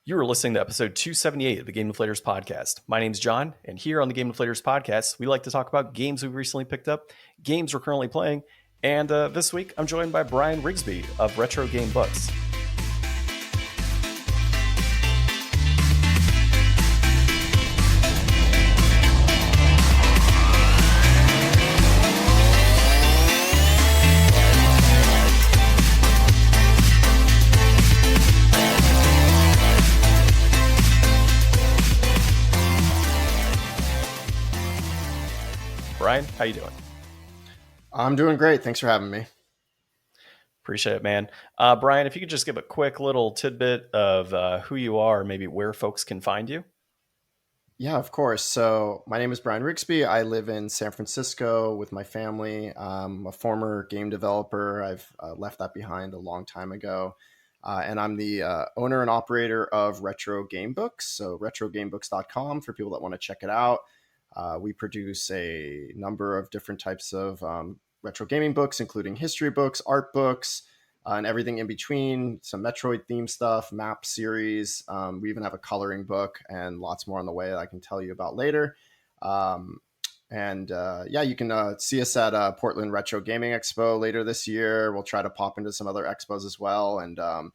You are listening to episode 278 of the Game Deflators Podcast. My name's John, and here on the Game Deflators Podcast, we like to talk about games we've recently picked up, games we're currently playing, and this week I'm joined by Brian Riggsbee of Retro Game Books. Brian, how you doing? I'm doing great. Thanks for having me. Appreciate it, man. Brian, if you could just give a quick little tidbit of who you are, maybe where folks can find you. Yeah, of course. So my name is Brian Riggsbee. I live in San Francisco with my family. I'm a former game developer. I've left that behind a long time ago. And I'm the owner and operator of Retro Game Books. So retrogamebooks.com for people that want to check it out. We produce a number of different types of retro gaming books, including history books, art books, and everything in between, some Metroid theme stuff, map series. We even have a coloring book and lots more on the way that I can tell you about later. You can see us at Portland Retro Gaming Expo later this year. We'll try to pop into some other expos as well. And I'm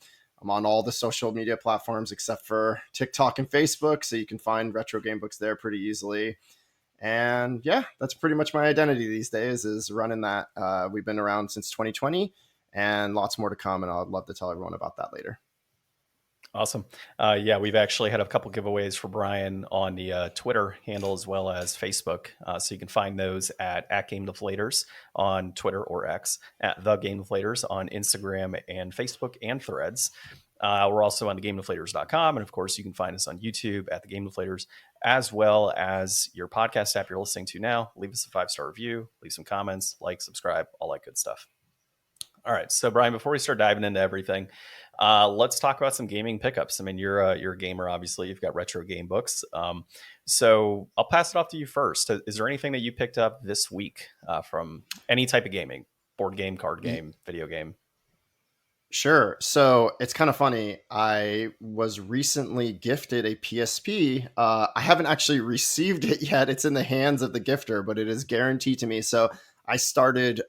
on all the social media platforms except for TikTok and Facebook, so you can find Retro Game Books there pretty easily. And yeah, that's pretty much my identity these days, is running that. We've been around since 2020 and lots more to come. And I'd love to tell everyone about that later. Awesome. We've actually had a couple giveaways for Brian on the Twitter handle as well as Facebook. So you can find those at Game Deflators on Twitter or X, at The Game Deflators on Instagram and Facebook and Threads. We're also on thegamedeflators.com. And of course, you can find us on YouTube at The Game Deflators, as well as your podcast app you're listening to now. Leave us a 5-star review, leave some comments, like, subscribe, all that good stuff. All right. So, Brian, before we start diving into everything, let's talk about some gaming pickups. I mean, you're a gamer, obviously. You've got Retro Game Books. So I'll pass it off to you first. Is there anything that you picked up this week from any type of gaming, board game, card game, video game? Sure. So it's kind of funny. I was recently gifted a PSP. I haven't actually received it yet. It's in the hands of the gifter, but it is guaranteed to me. So I started,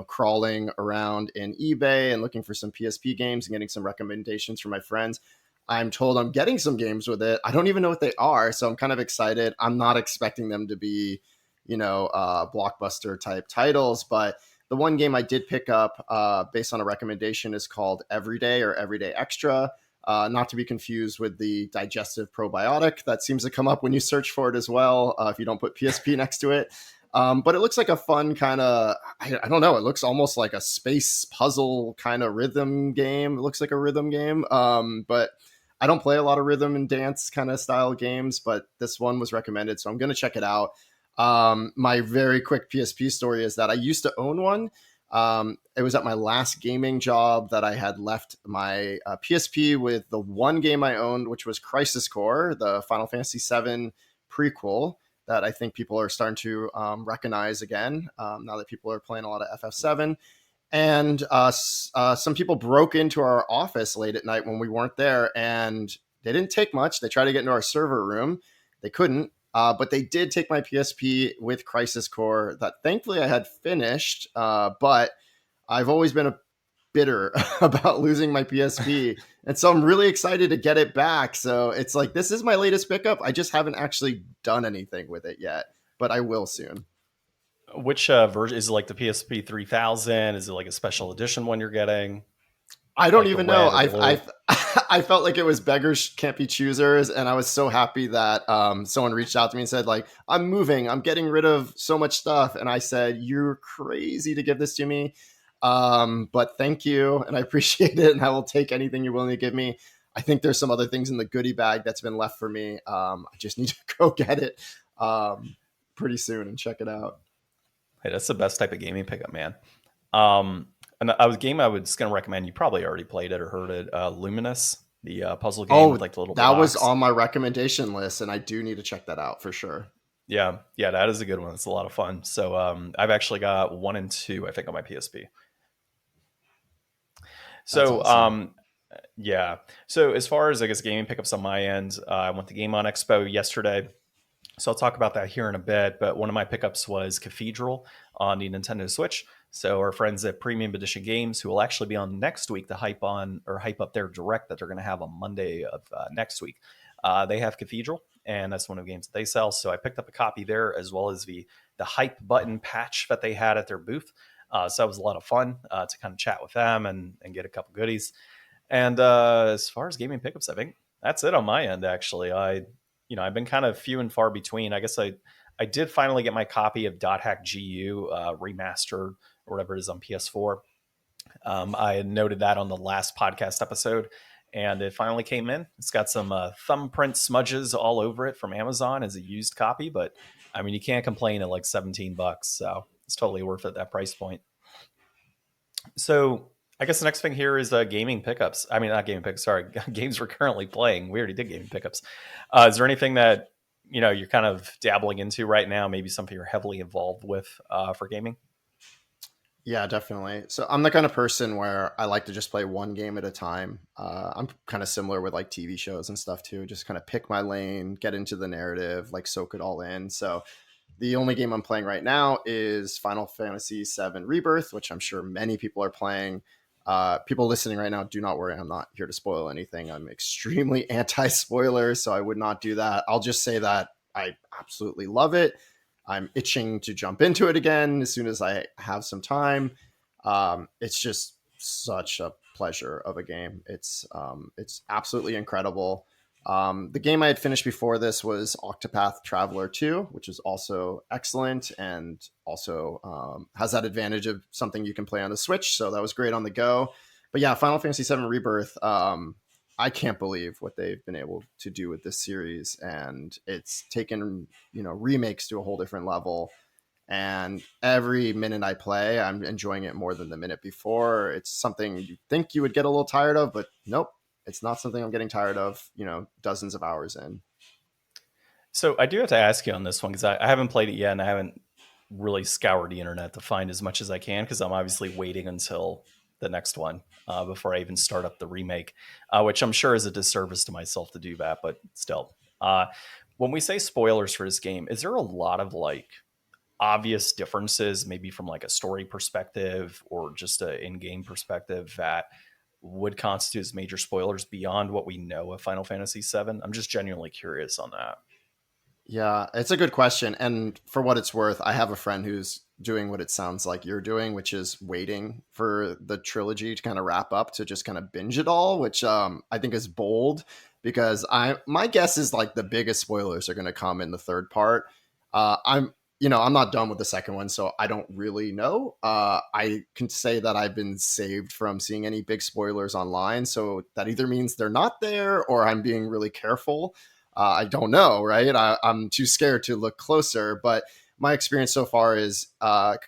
crawling around in eBay and looking for some PSP games and getting some recommendations from my friends. I'm told I'm getting some games with it. I don't even know what they are. So I'm kind of excited. I'm not expecting them to be, blockbuster type titles, but the one game I did pick up based on a recommendation is called Everyday or Everyday Extra, not to be confused with the digestive probiotic that seems to come up when you search for it as well, if you don't put PSP next to it. But it looks like a fun kind of, I don't know, it looks almost like a space puzzle kind of rhythm game. It looks like a rhythm game, but I don't play a lot of rhythm and dance kind of style games, but this one was recommended, so I'm going to check it out. My very quick PSP story is that I used to own one. It was at my last gaming job that I had left my PSP with the one game I owned, which was Crisis Core, the Final Fantasy VII prequel that I think people are starting to recognize again now that people are playing a lot of FF7. And some people broke into our office late at night when we weren't there, and they didn't take much. They tried to get into our server room. They couldn't. But they did take my PSP with Crisis Core that thankfully I had finished. But I've always been bitter about losing my PSP. And so I'm really excited to get it back. So it's like, this is my latest pickup. I just haven't actually done anything with it yet, but I will soon. Which version? Is it like the PSP 3000? Is it like a special edition one you're getting? I don't even know. I felt like it was beggars can't be choosers. And I was so happy that someone reached out to me and said, like, I'm moving. I'm getting rid of so much stuff. And I said, you're crazy to give this to me. But thank you. And I appreciate it. And I will take anything you're willing to give me. I think there's some other things in the goodie bag that's been left for me. I just need to go get it pretty soon and check it out. Hey, that's the best type of gaming pickup, man. And I was going to recommend, you probably already played it or heard it, Luminous, the puzzle game with like the little that box. Was on my recommendation list, and I do need to check that out for sure. Yeah, that is a good one. It's a lot of fun. So I've actually got 1 and 2, I think, on my PSP. So awesome. Yeah. So as far as I guess gaming pickups on my end, I went to Game on Expo yesterday. So I'll talk about that here in a bit. But one of my pickups was Cathedral on the Nintendo Switch. So our friends at Premium Edition Games, who will actually be on next week to hype up their direct that they're going to have on Monday of next week. They have Cathedral, and that's one of the games that they sell. So I picked up a copy there, as well as the hype button patch that they had at their booth. So that was a lot of fun to kind of chat with them and get a couple goodies. And as far as gaming pickups, I think that's it on my end. Actually, I've been kind of few and far between. I guess I did finally get my copy of Dot Hack GU remastered or whatever it is on PS4. I had noted that on the last podcast episode, and it finally came in. It's got some thumbprint smudges all over it from Amazon as a used copy, but I mean, you can't complain at like $17, so it's totally worth it, that price point. So I guess the next thing here is gaming pickups. I mean, not gaming pickups. Sorry, games we're currently playing. We already did gaming pickups. Is there anything that you're kind of dabbling into right now? Maybe something you're heavily involved with for gaming? Yeah, definitely. So I'm the kind of person where I like to just play one game at a time. I'm kind of similar with like TV shows and stuff too. Just kind of pick my lane, get into the narrative, like soak it all in. So the only game I'm playing right now is Final Fantasy VII Rebirth, which I'm sure many people are playing. People listening right now, do not worry. I'm not here to spoil anything. I'm extremely anti-spoiler, so I would not do that. I'll just say that I absolutely love it. I'm itching to jump into it again as soon as I have some time. It's just such a pleasure of a game. It's absolutely incredible. The game I had finished before this was Octopath Traveler 2, which is also excellent and also has that advantage of something you can play on the Switch. So that was great on the go. But yeah, Final Fantasy VII Rebirth, I can't believe what they've been able to do with this series. And it's taken, remakes to a whole different level. And every minute I play, I'm enjoying it more than the minute before. It's something you think you would get a little tired of, but nope, it's not something I'm getting tired of, dozens of hours in. So I do have to ask you on this one because I haven't played it yet, and I haven't really scoured the internet to find as much as I can because I'm obviously waiting until the next one before I even start up the remake, which I'm sure is a disservice to myself to do that, but still. When we say spoilers for this game, is there a lot of like obvious differences, maybe from like a story perspective or just a in-game perspective, that would constitute as major spoilers beyond what we know of Final Fantasy VII? I'm just genuinely curious on that. Yeah, it's a good question. And for what it's worth, I have a friend who's doing what it sounds like you're doing, which is waiting for the trilogy to kind of wrap up to just kind of binge it all, which I think is bold because my guess is like the biggest spoilers are going to come in the third part. I'm not done with the second one, so I don't really know. I can say that I've been saved from seeing any big spoilers online, so that either means they're not there or I'm being really careful. I don't know, right? I'm too scared to look closer, but my experience so far is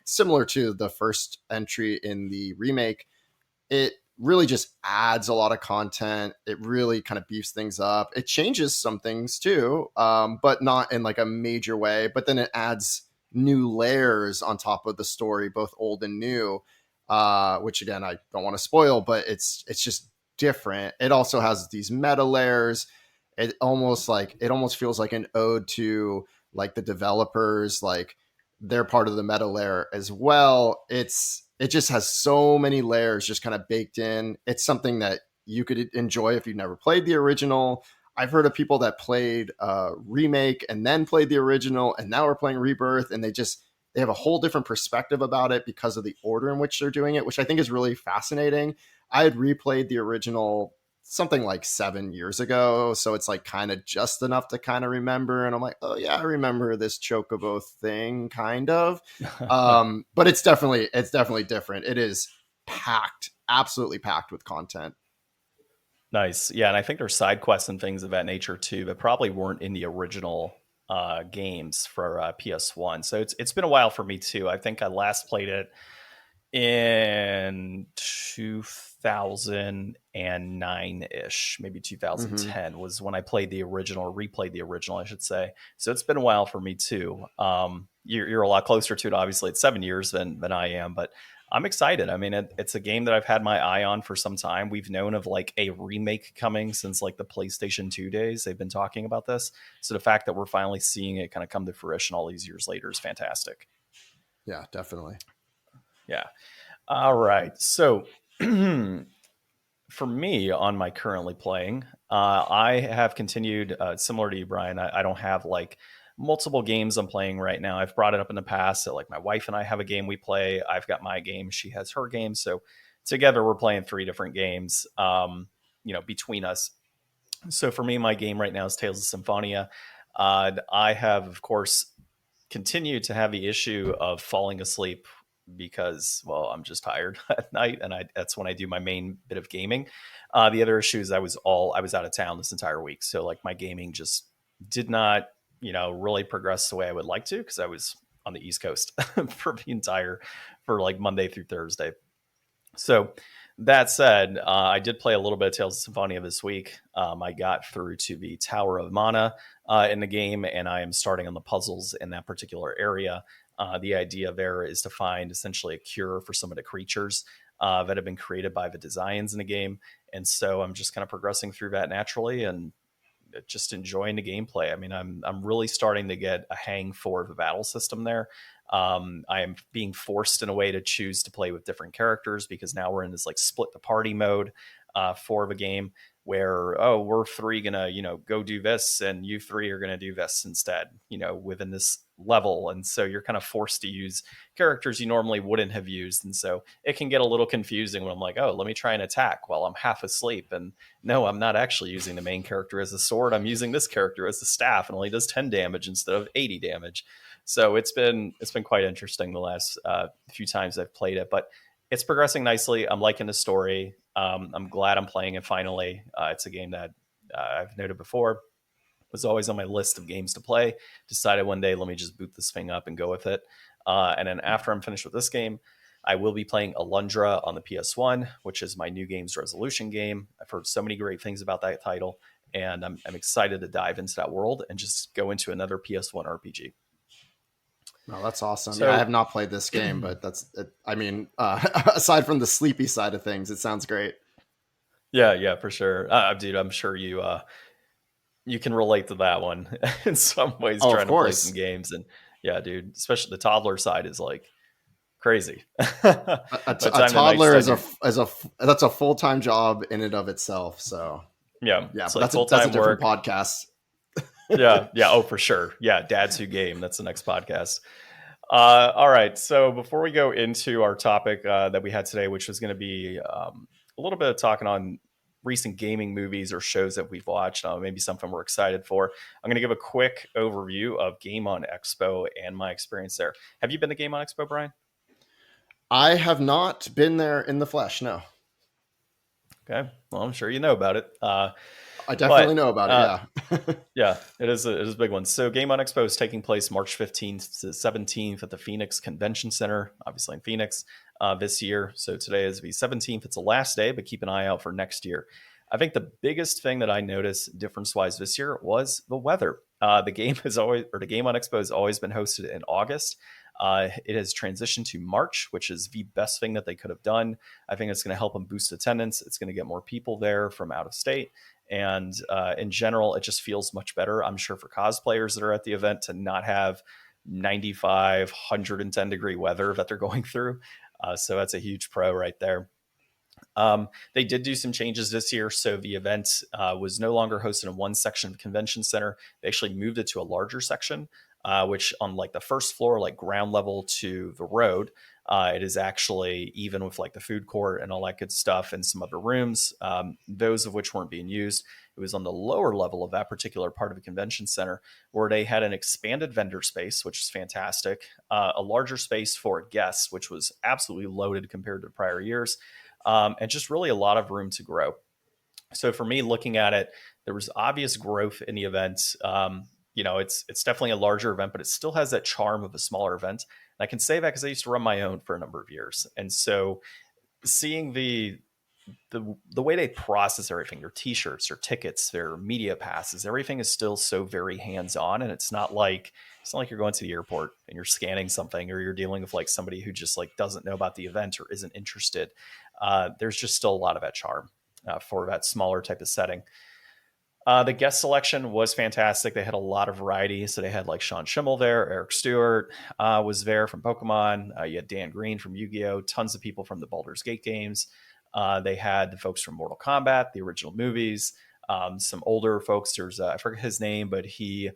similar to the first entry in the remake. It really just adds a lot of content. It really kind of beefs things up. It changes some things too, but not in like a major way. But then it adds new layers on top of the story, both old and new, which again, I don't want to spoil, but it's just different. It also has these meta layers. It almost feels like an ode to like the developers, like they're part of the meta layer as well. It just has so many layers just kind of baked in. It's something that you could enjoy if you've never played the original. I've heard of people that played remake and then played the original and now are playing Rebirth, and they have a whole different perspective about it because of the order in which they're doing it, which I think is really fascinating. I had replayed the original something like 7 years ago, so it's like kind of just enough to kind of remember, and I'm like, oh yeah, I remember this chocobo thing kind of. But it's definitely different. It is packed, absolutely packed with content. Nice. Yeah, and I think there's side quests and things of that nature too, that probably weren't in the original games for PS1. So it's been a while for me too. I think I last played it in 2009-ish, maybe Mm-hmm. 2010 was when I played the original, or replayed the original, I should say. So it's been a while for me too. You're a lot closer to it, obviously. It's 7 years than I am, but I'm excited. I mean, it's a game that I've had my eye on for some time. We've known of like a remake coming since like the PlayStation 2 days. They've been talking about this. So the fact that we're finally seeing it kind of come to fruition all these years later is fantastic. Yeah, definitely. Yeah. All right. So for me on my currently playing, I have continued similar to you, Brian. I don't have like multiple games I'm playing right now. I've brought it up in the past that like my wife and I have a game we play. I've got my game. She has her game. So together we're playing three different games, between us. So for me, my game right now is Tales of Symphonia. I have, of course, continue to have the issue of falling asleep because, well, I'm just tired at night, and that's when I do my main bit of gaming. The other issue is I was out of town this entire week, so like my gaming just did not, really progress the way I would like to because I was on the East Coast for like Monday through Thursday. So that said, I did play a little bit of Tales of Symphonia this week. I got through to the Tower of Mana in the game, and I am starting on the puzzles in that particular area. The idea there is to find essentially a cure for some of the creatures that have been created by the designs in the game. And so I'm just kind of progressing through that naturally and just enjoying the gameplay. I mean, I'm really starting to get a hang for the battle system there. I am being forced in a way to choose to play with different characters because now we're in this like split the party mode for the game where, oh, we're three gonna, go do this and you three are gonna do this instead, within this level. And so you're kind of forced to use characters you normally wouldn't have used. And so it can get a little confusing when I'm like, oh, let me try and attack while I'm half asleep. And no, I'm not actually using the main character as a sword. I'm using this character as the staff and only does 10 damage instead of 80 damage. So it's been quite interesting the last few times I've played it, but it's progressing nicely. I'm liking the story. I'm glad I'm playing it finally. It's a game that I've noted before was always on my list of games to play. Decided one day, let me just boot this thing up and go with it. And then after I'm finished with this game, I will be playing Alundra on the PS1, which is my new games resolution game. I've heard so many great things about that title, and I'm excited to dive into that world and just go into another PS1 RPG. No, that's awesome. So, Yeah, I have not played this game, but I mean, aside from the sleepy side of things, it sounds great. yeah, for sure. Dude, I'm sure you can relate to that one in some ways, Oh, of trying to play some course. games. And yeah, dude, especially the toddler side is like crazy. By the A time the night's toddler done, is a that's a full-time job in and of itself. So yeah, yeah, it's but like that's a full-time different work. podcast. Yeah. Oh, for sure. Yeah. Dads Who Game. That's the next podcast. All right. So before we go into our topic that we had today, which was going to be a little bit of talking on recent gaming movies or shows that we've watched, maybe something we're excited for, I'm going to give a quick overview of Game on Expo and my experience there. Have you been to Game on Expo, Brian? I have not been there in the flesh. No, Okay. Well, I'm sure you know about it. I definitely But know about it. Yeah. yeah, it is a big one. So Game on Expo is taking place March 15th to 17th at the Phoenix Convention Center, obviously in Phoenix this year. So today is the 17th. It's the last day, but keep an eye out for next year. I think the biggest thing that I noticed difference-wise this year was the weather. The game the Game on Expo has always been hosted in August. It has transitioned to March, which is the best thing that they could have done. I think it's going to help them boost attendance. It's going to get more people there from out of state. And in general, it just feels much better. I'm sure for cosplayers that are at the event to not have 95, 110 degree weather that they're going through. So that's a huge pro right there. They did do some changes this year. So the event was no longer hosted in one section of the convention center. They actually moved it to a larger section, which on like the first floor, like ground level to the road, it is actually even with like the food court and all that good stuff and some other rooms, those of which weren't being used. It was on the lower level of that particular part of the convention center where they had an expanded vendor space, which is fantastic, a larger space for guests, which was absolutely loaded compared to prior years, and just really a lot of room to grow. So for me, looking at it, there was obvious growth in the event. It's definitely a larger event, but it still has that charm of a smaller event. And I can say that because I used to run my own for a number of years, and so seeing the way they process everything, their t-shirts, their tickets, their media passes, everything is still so very hands-on. And it's not like you're going to the airport and you're scanning something, or you're dealing with like somebody who just like doesn't know about the event or isn't interested. There's just still a lot of that charm for that smaller type of setting. The guest selection was fantastic. They had a lot of variety. So they had like Sean Schimmel there, Eric Stewart was there from Pokemon. You had Dan Green from Yu-Gi-Oh, tons of people from the Baldur's Gate games. They had the folks from Mortal Kombat, the original movies, some older folks. There's I forget his name, but he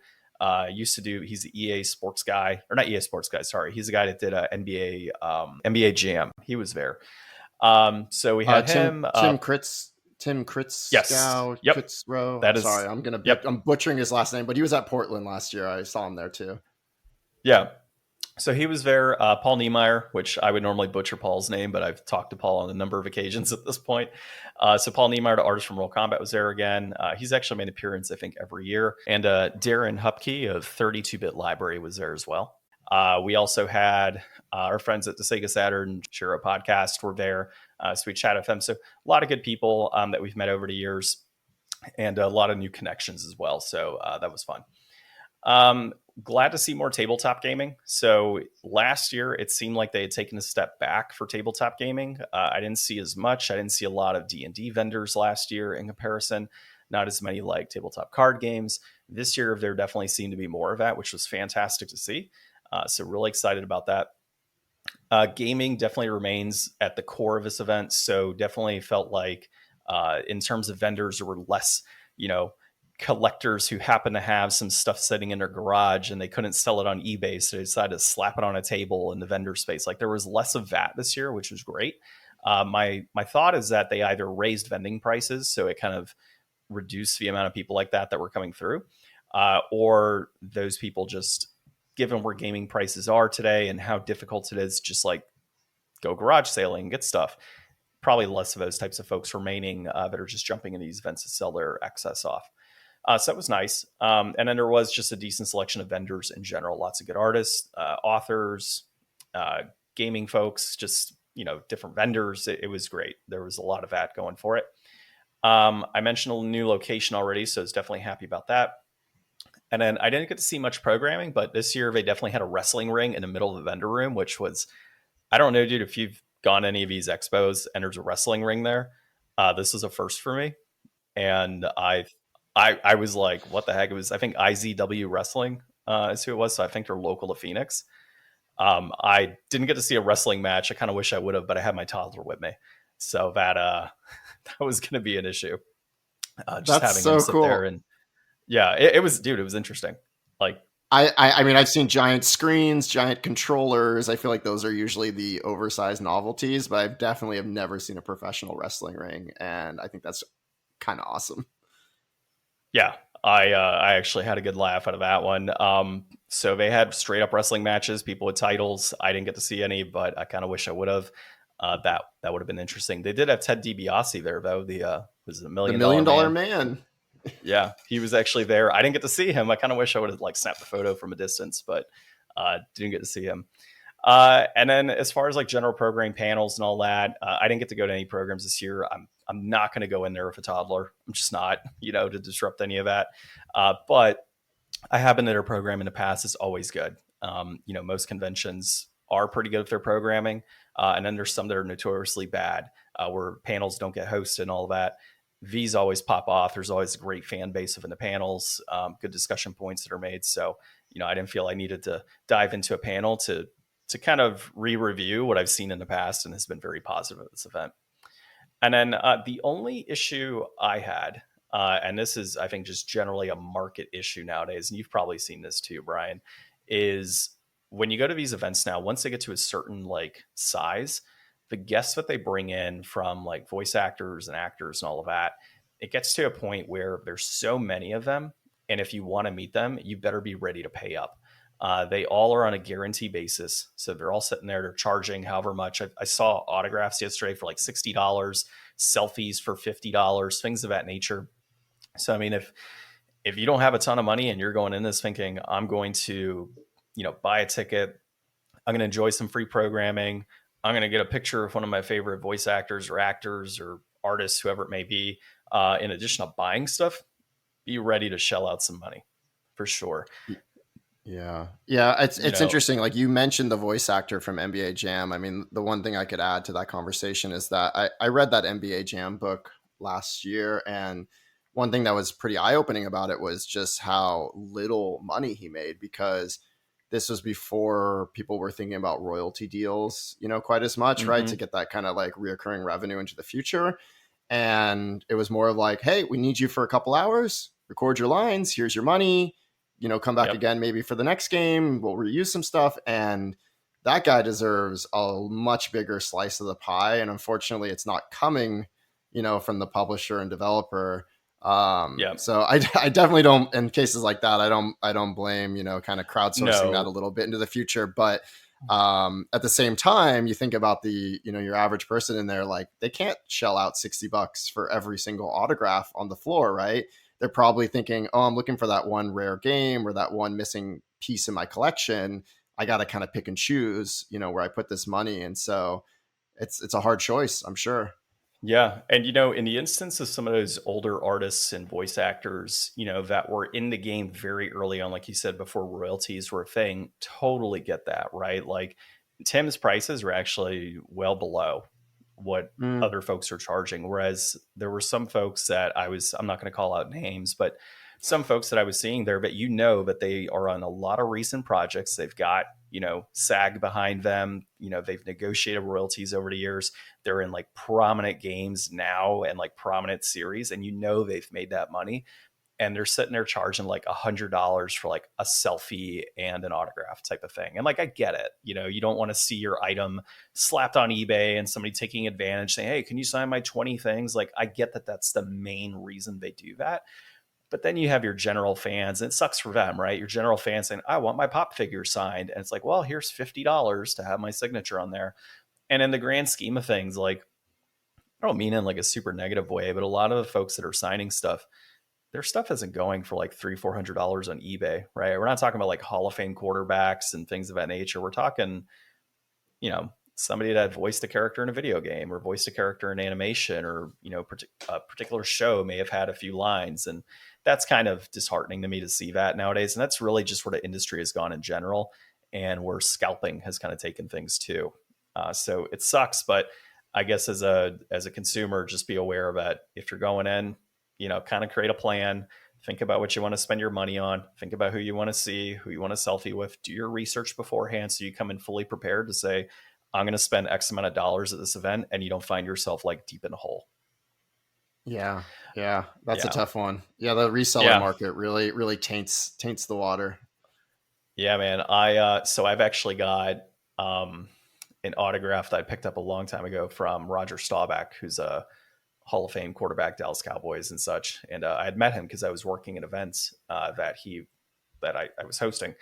he's the EA Sports guy, or not EA Sports guy. Sorry, he's the guy that did NBA Jam. He was there. So we had him. Tim Kritzkow, Yes. Yep. Kritzrow. That is. Sorry, Yep. I'm butchering his last name, but he was at Portland last year. I saw him there too. Yeah. So he was there. Paul Niemeyer, which I would normally butcher Paul's name, but I've talked to Paul on a number of occasions at this point. So Paul Niemeyer, the artist from Mortal Kombat, was there again. He's actually made an appearance, I think, every year. And Darren Hupke of 32-Bit Library was there as well. We also had our friends at the Sega Saturn Shiro podcast were there. So we chatted with them. So a lot of good people that we've met over the years, and a lot of new connections as well. So that was fun. Glad to see more tabletop gaming. So last year, it seemed like they had taken a step back for tabletop gaming. I didn't see as much. I didn't see a lot of D&D vendors last year in comparison. Not as many like tabletop card games. This year, there definitely seemed to be more of that, which was fantastic to see. So really excited about that. Gaming definitely remains at the core of this event. So definitely felt like in terms of vendors, there were less, collectors who happen to have some stuff sitting in their garage and they couldn't sell it on eBay. So they decided to slap it on a table in the vendor space. Like there was less of that this year, which was great. My thought is that they either raised vending prices, so it kind of reduced the amount of people like that were coming through, or those people just, given where gaming prices are today and how difficult it is, just like go garage sailing and get stuff. Probably less of those types of folks remaining that are just jumping in these events to sell their excess off. So that was nice. And then there was just a decent selection of vendors in general. Lots of good artists, authors, gaming folks, just, different vendors. It was great. There was a lot of that going for it. I mentioned a new location already, so I was definitely happy about that. And then I didn't get to see much programming, but this year they definitely had a wrestling ring in the middle of the vendor room, which was, I don't know, dude, if you've gone to any of these expos and there's a wrestling ring there, this is a first for me. And I was like, what the heck? It was, I think, IZW Wrestling is who it was. So I think they're local to Phoenix. I didn't get to see a wrestling match. I kind of wish I would have, but I had my toddler with me. So that that was going to be an issue. Just That's having so him sit cool. there. And yeah, it was, dude, it was interesting. Like, I mean, I've seen giant screens, giant controllers. I feel like those are usually the oversized novelties, but I definitely have never seen a professional wrestling ring. And I think that's kind of awesome. Yeah, I actually had a good laugh out of that one. So they had straight up wrestling matches, people with titles. I didn't get to see any, but I kind of wish I would have. That would have been interesting. They did have Ted DiBiase there though. Was the $1 million man. Yeah, he was actually there. I didn't get to see him. I kind of wish I would have like snapped the photo from a distance, but didn't get to see him. And then as far as like general programming panels and all that, I didn't get to go to any programs this year. I'm not going to go in there with a toddler. I'm just not, to disrupt any of that. But I have been at a program in the past. It's always good. Most conventions are pretty good with their programming. And then there's some that are notoriously bad, where panels don't get hosted and all of that. These always pop off. There's always a great fan base within the panels, good discussion points that are made. So, I didn't feel I needed to dive into a panel to kind of re-review what I've seen in the past, and has been very positive at this event. And then the only issue I had, and this is, I think, just generally a market issue nowadays, and you've probably seen this too, Brian, is when you go to these events now, once they get to a certain like size, the guests that they bring in from like voice actors and actors and all of that, it gets to a point where there's so many of them. And if you want to meet them, you better be ready to pay up. They all are on a guarantee basis. So they're all sitting there, they're charging however much. I saw autographs yesterday for like $60, selfies for $50, things of that nature. So, I mean, if you don't have a ton of money and you're going in this thinking, I'm going to, buy a ticket, I'm going to enjoy some free programming, I'm going to get a picture of one of my favorite voice actors or artists, whoever it may be, in addition to buying stuff, be ready to shell out some money for sure. Yeah. Yeah. It's You it's know, interesting. Like you mentioned the voice actor from NBA Jam. I mean, the one thing I could add to that conversation is that I read that NBA Jam book last year, and one thing that was pretty eye-opening about it was just how little money he made, because this was before people were thinking about royalty deals, quite as much, right? To hmm get that kind of like reoccurring revenue into the future. And it was more of like, hey, we need you for a couple hours, record your lines, here's your money, come back yep, again maybe for the next game, we'll reuse some stuff. And that guy deserves a much bigger slice of the pie. And unfortunately, it's not coming, from the publisher and developer. yep. So I definitely don't, in cases like that, I don't blame, kind of crowdsourcing that a No, little bit into the future. But at the same time, you think about the, your average person in there, like they can't shell out $60 for every single autograph on the floor, right? They're probably thinking, oh, I'm looking for that one rare game or that one missing piece in my collection. I got to kind of pick and choose, where I put this money. And so it's a hard choice, I'm sure. yeah. And, in the instance of some of those older artists and voice actors, that were in the game very early on, like you said, before royalties were a thing, totally get that, right? Like Tim's prices were actually well below what Mm, other folks are charging. Whereas there were some folks that I'm not going to call out names, but some folks that I was seeing there, but that they are on a lot of recent projects. They've got, SAG behind them. They've negotiated royalties over the years. They're in like prominent games now and like prominent series, and they've made that money, and they're sitting there charging like $100 for like a selfie and an autograph type of thing. And like, I get it. You don't want to see your item slapped on eBay and somebody taking advantage saying, hey, can you sign my 20 things? Like, I get that that's the main reason they do that. But then you have your general fans, and it sucks for them, right? Your general fans saying, I want my pop figure signed. And it's like, well, here's $50 to have my signature on there. And in the grand scheme of things, like, I don't mean in like a super negative way, but a lot of the folks that are signing stuff, their stuff isn't going for like $300-400 on eBay, right? We're not talking about like Hall of Fame quarterbacks and things of that nature. We're talking, somebody that voiced a character in a video game or voiced a character in animation, or, a particular show may have had a few lines. And that's kind of disheartening to me to see that nowadays. And that's really just where the industry has gone in general, and where scalping has kind of taken things too. So it sucks, but I guess as a consumer, just be aware of it. If you're going in, kind of create a plan, think about what you want to spend your money on, think about who you want to see, who you want to selfie with, do your research beforehand so you come in fully prepared to say, I'm going to spend X amount of dollars at this event, and you don't find yourself like deep in a hole. yeah. Yeah. That's a Yeah. tough one. Yeah. The reseller Yeah. market really taints the water. Yeah, man. So I've actually got um, an autograph that I picked up a long time ago from Roger Staubach, who's a Hall of Fame quarterback, Dallas Cowboys and such. And I had met him because I was working at events that I was hosting.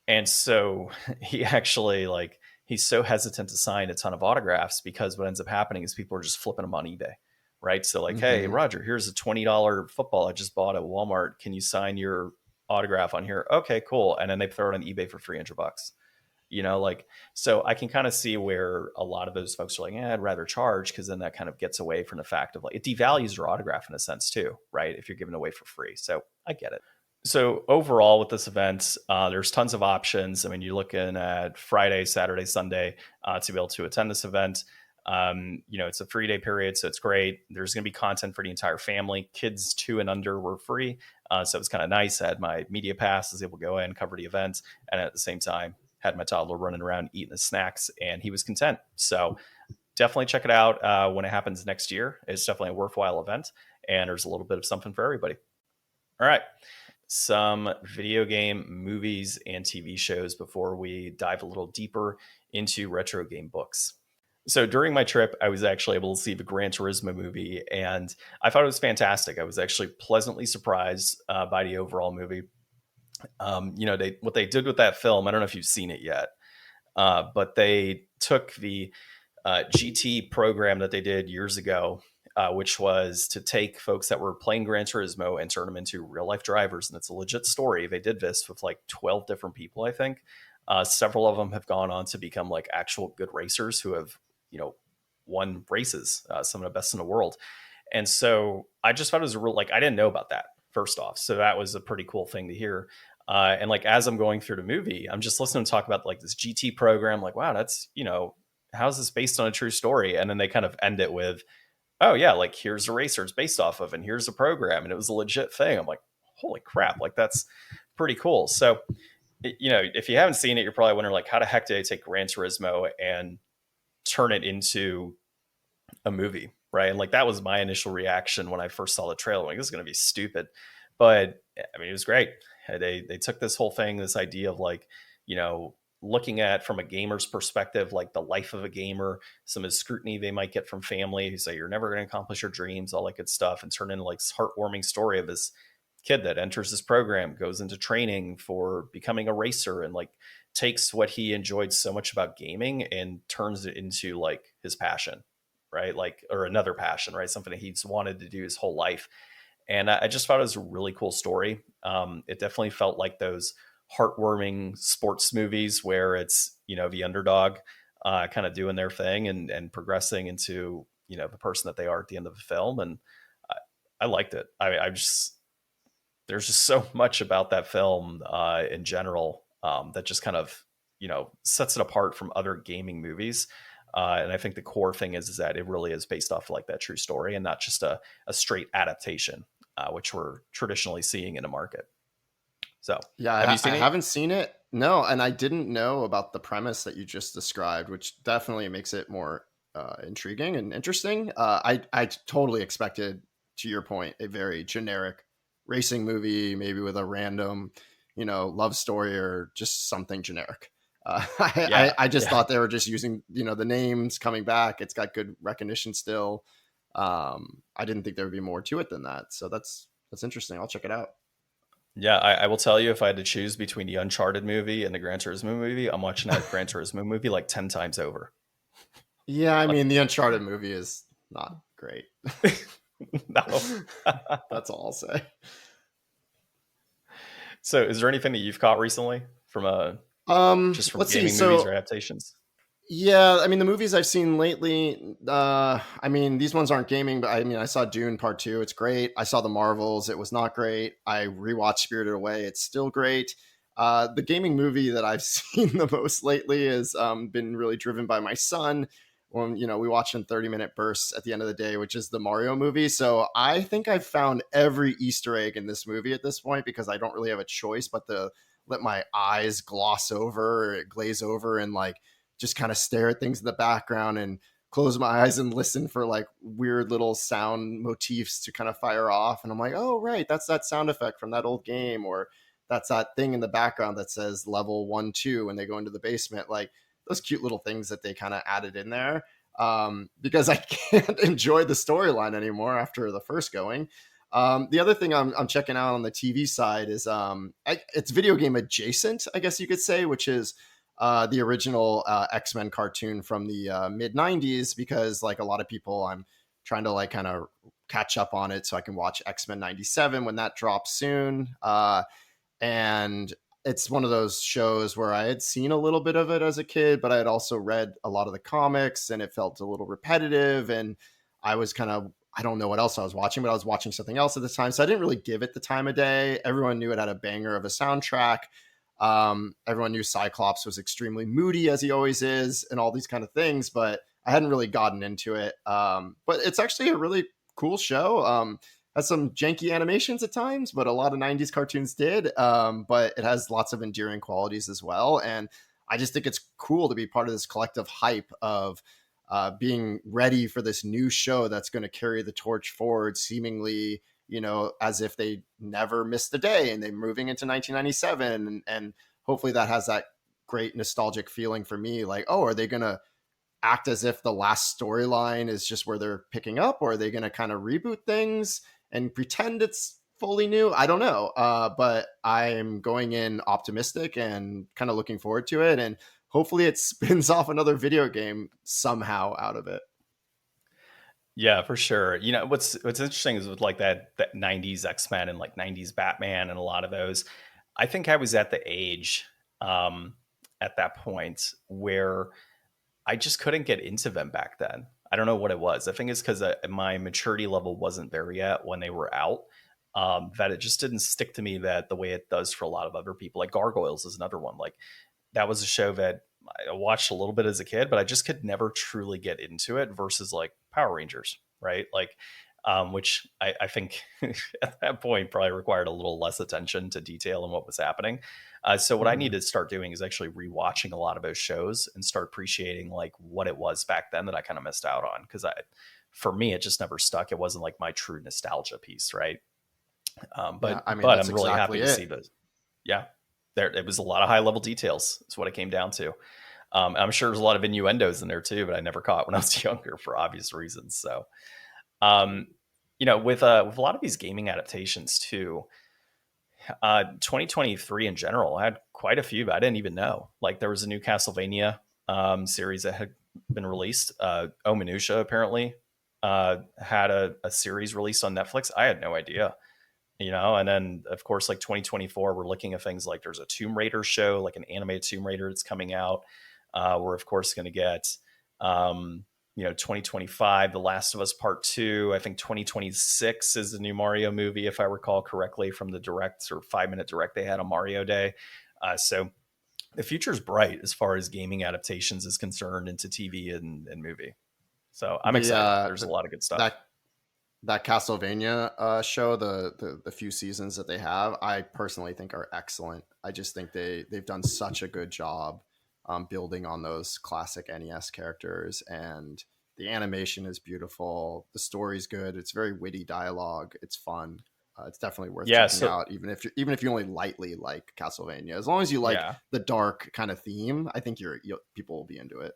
And so he actually like he's so hesitant to sign a ton of autographs because what ends up happening is people are just flipping them on eBay. Right. So like, hey, Hmm. Roger, here's a $20 football I just bought at Walmart. Can you sign your autograph on here? Okay, cool. And then they throw it on eBay for $300. Like, so I can kind of see where a lot of those folks are like, I'd rather charge, because then that kind of gets away from the fact of like, it devalues your autograph in a sense too, right? If you're giving away for free. So I get it. So overall with this event, there's tons of options. I mean, you're looking at Friday, Saturday, Sunday to be able to attend this event. It's a 3-day period, so it's great. There's going to be content for the entire family. Kids 2 and under were free, so it was kind of nice. I had my media pass, was able to go in, cover the event, and at the same time had my toddler running around eating his snacks, and he was content. So definitely check it out when it happens next year. It's definitely a worthwhile event, and there's a little bit of something for everybody. All right. Some video game movies and TV shows before we dive a little deeper into retro game books. So during my trip, I was actually able to see the Gran Turismo movie, and I thought it was fantastic. I was actually pleasantly surprised by the overall movie. What they did with that film, I don't know if you've seen it yet, but they took the GT program that they did years ago, which was to take folks that were playing Gran Turismo and turn them into real life drivers. And it's a legit story. They did this with like 12 different people, I think. Several of them have gone on to become like actual good racers who have, you know, won races, some of the best in the world. And so I just thought it was a real, like, I didn't know about that first off. So that was a pretty cool thing to hear. And like, as I'm going through the movie, I'm just listening to talk about like this GT program. Like, wow, that's, how's this based on a true story? And then they kind of end it with, oh yeah, like here's a racer it's based off of, and here's a program. And it was a legit thing. I'm like, holy crap. Like that's pretty cool. So, if you haven't seen it, you're probably wondering like, how the heck did they take Gran Turismo and turn it into a movie, right? And like that was my initial reaction when I first saw the trailer. Like, this is going to be stupid, but I mean, it was great. They took this whole thing, this idea of like, looking at from a gamer's perspective, like the life of a gamer, some of the scrutiny they might get from family who say you're never going to accomplish your dreams, all that good stuff, and turn into like this heartwarming story of this kid that enters this program, goes into training for becoming a racer, and like takes what he enjoyed so much about gaming and turns it into like his passion, right? Like, or another passion, right? Something that he's wanted to do his whole life. And I just thought it was a really cool story. It definitely felt like those heartwarming sports movies where it's, the underdog kind of doing their thing and progressing into, the person that they are at the end of the film. And I liked it. I just, there's just so much about that film in general that just kind of, sets it apart from other gaming movies. And I think the core thing is that it really is based off like that true story and not just a straight adaptation, which we're traditionally seeing in the market. So Yeah, have you seen I it? haven't seen it. No, and I didn't know about the premise that you just described, which definitely makes it more intriguing and interesting. I totally expected, to your point, a very generic racing movie, maybe with a random, love story or just something generic. Yeah. I just Yeah. thought they were just using, the names coming back. It's got good recognition still. I didn't think there would be more to it than that. So that's interesting. I'll check it out. Yeah. I will tell you, if I had to choose between the Uncharted movie and the Gran Turismo movie, I'm watching that Gran Turismo movie like 10 times over. Yeah, I Like, mean, the Uncharted movie is not great. no. That's all I'll say. So is there anything that you've caught recently from just from Let's see. gaming movies or So, adaptations? yeah, I mean, the movies I've seen lately, I mean, these ones aren't gaming, but I mean, I saw Dune Part 2. It's great. I saw The Marvels. It was not great. I rewatched Spirited Away. It's still great. The gaming movie that I've seen the most lately has been really driven by my son. When, we watch in 30-minute bursts at the end of the day, which is the Mario movie. So I think I've found every Easter egg in this movie at this point because I don't really have a choice but to let my eyes gloss over or glaze over and like just kind of stare at things in the background and close my eyes and listen for like weird little sound motifs to kind of fire off. And I'm like, oh, right, that's that sound effect from that old game, or that's that thing in the background that says level 1, 2 when they go into the basement. Like those cute little things that they kind of added in there because I can't enjoy the storyline anymore after the first going. The other thing I'm checking out on the TV side is it's video game adjacent, I guess you could say, which is the original X-Men cartoon from the mid 90s, because like a lot of people, I'm trying to like kind of catch up on it so I can watch X-Men 97 when that drops soon. And it's one of those shows where I had seen a little bit of it as a kid, but I had also read a lot of the comics and it felt a little repetitive. And I was kind of, I don't know what else I was watching, but I was watching something else at the time. So I didn't really give it the time of day. Everyone knew it had a banger of a soundtrack. Everyone knew Cyclops was extremely moody, as he always is, and all these kind of things, but I hadn't really gotten into it. But it's actually a really cool show. Has some janky animations at times, but a lot of 90s cartoons did. But it has lots of endearing qualities as well. And I just think it's cool to be part of this collective hype of being ready for this new show that's going to carry the torch forward, seemingly, as if they never missed a day and they're moving into 1997. And hopefully that has that great nostalgic feeling for me. Like, oh, are they going to act as if the last storyline is just where they're picking up, or are they going to kind of reboot things and pretend it's fully new? I don't know. But I'm going in optimistic and kind of looking forward to it. And hopefully it spins off another video game somehow out of it. Yeah, for sure. What's interesting is with like that 90s X-Men and like 90s Batman and a lot of those, I think I was at the age at that point where I just couldn't get into them back then. I don't know what it was. I think it's because my maturity level wasn't there yet when they were out. That it just didn't stick to me that the way it does for a lot of other people. Like Gargoyles is another one. Like that was a show that I watched a little bit as a kid, but I just could never truly get into it versus like Power Rangers, right? Like, which I think at that point probably required a little less attention to detail and what was happening. So what I need Mhm. to start doing is actually rewatching a lot of those shows and start appreciating like what it was back then that I kind of missed out on. Cause for me, it just never stuck. It wasn't like my true nostalgia piece. Right. Yeah, I mean But that's I'm really happy exactly to see it. those. Yeah. There, it was a lot of high level details. Is what it came down to. I'm sure there's a lot of innuendos in there too, but I never caught when I was younger for obvious reasons. So, um, with a lot of these gaming adaptations too, 2023 in general, I had quite a few I didn't even know. Like there was a new Castlevania series that had been released. Oh Minutia apparently had a series released on Netflix. I had no idea. And then of course like 2024 we're looking at things like there's a Tomb Raider show, like an animated Tomb Raider that's coming out. We're of course going to get 2025 The Last of Us Part 2. I think 2026 is the new Mario movie if I recall correctly from the direct or 5-minute direct they had on Mario Day. So the future is bright as far as gaming adaptations is concerned into TV and movie. So I'm The excited. uh There's a the, lot of good stuff. that that Castlevania show, the few seasons that they have, I personally think are excellent. I just think they've done such a good job building on those classic NES characters, and the animation is beautiful. The story's good. It's very witty dialogue. It's fun. It's definitely worth Yeah. checking So out, even if you only lightly like Castlevania. As long as you like yeah. the dark kind of theme, I think people will be into it.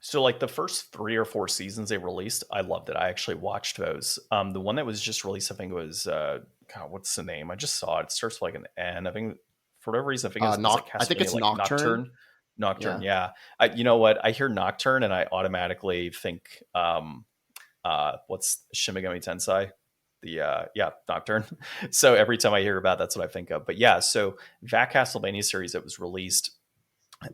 So like the first 3 or 4 seasons they released, I loved it. I actually watched those. The one that was just released, I think it was God, what's the name? I just saw it. It starts with like an N. I think for whatever reason, I think it's like I think Castlevania, it's like Nocturne. Nocturne. Nocturne, Yeah. yeah. You know what? I hear Nocturne and I automatically think what's Shin Megami Tensei? The yeah, Nocturne. So every time I hear about that's what I think of. But yeah, so that Castlevania series that was released